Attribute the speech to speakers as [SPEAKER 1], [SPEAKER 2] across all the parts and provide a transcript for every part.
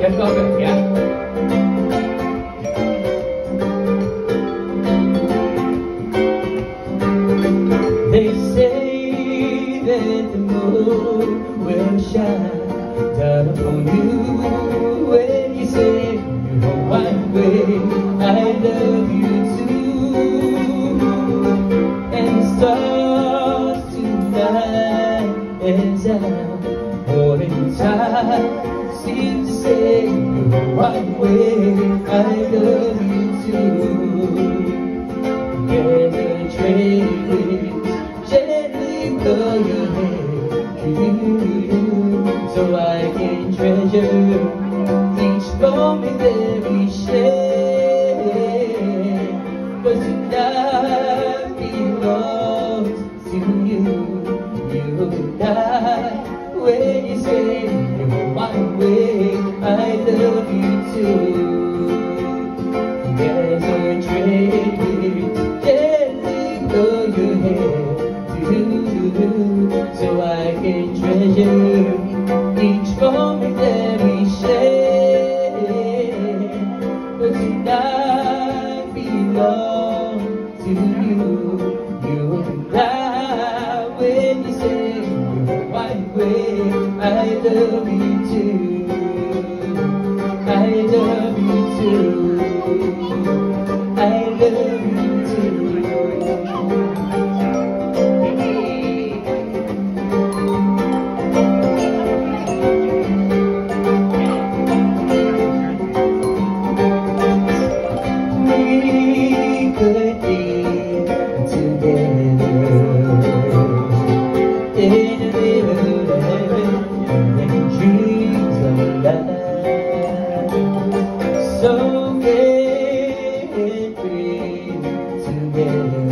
[SPEAKER 1] Let's go back, yeah. They say that the moon will shine down upon you when you say you know one way I love you too, and the stars tonight as I'm holding tight seem to say you know one way I love you too. There's a train winds gently blow your hair, so I can treasure each moment that we share. But tonight belongs to you, you and I. When you say you're one way, I love you too. There's a train gently blow your hair, so I can treasure each moment that we share. But tonight belongs to you, you and I. When you say you're one way, I love you too, I love you too, I love you too. So carefree together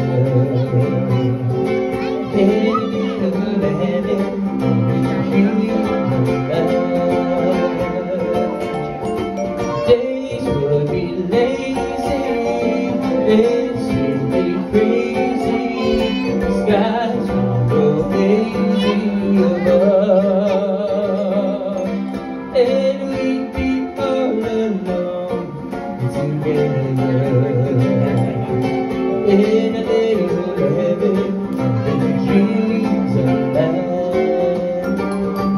[SPEAKER 1] in a little heaven, days would be lazy and simply crazy, skies will go hazy above, and we'd be all alone together in a little heaven, and dreams of love,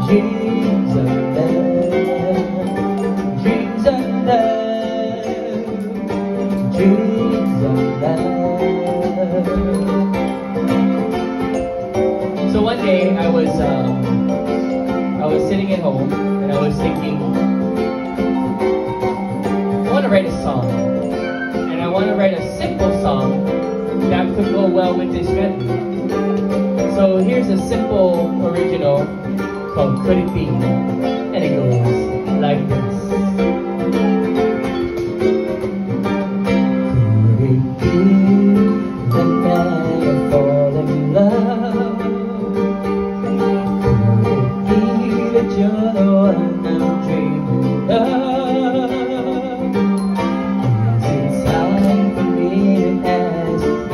[SPEAKER 1] dreams of love, dreams of love, dreams of love. So one day I was sitting at home and I was thinking, I want to write a song, and I want to write a simple song that could go well with this melody. So here's a simple original called Could It Be? And it goes like this. Could it be the night I fall in love? Could it be that you're the one I'm dreaming of?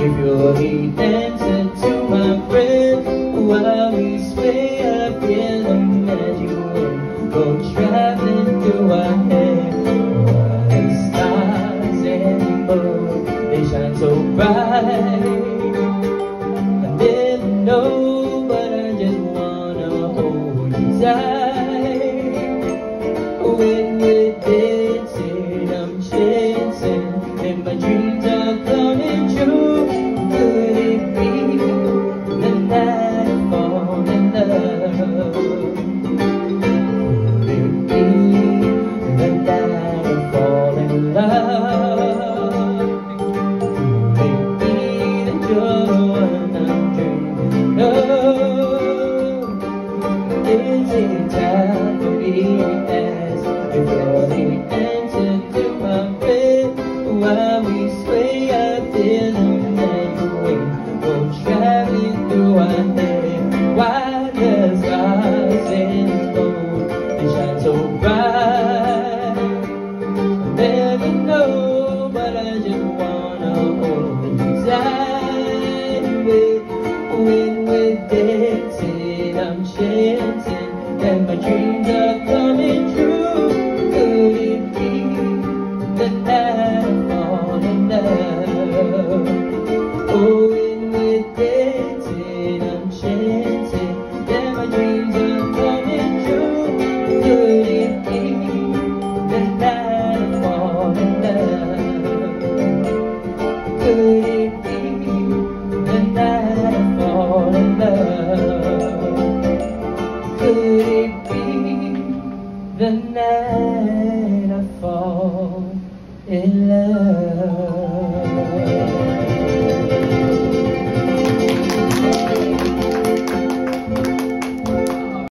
[SPEAKER 1] You're the answer to my friend, while we sway up in the magic wind, go traveling through our head. While the stars and the moon, they shine so bright. I never know, but I just wanna hold you tight. When we're dancing, I'm chancing, and my dreams are coming true. Could it be the night I fall in love? Could it be the night I fall in love? Could it be the be the night I fall in love.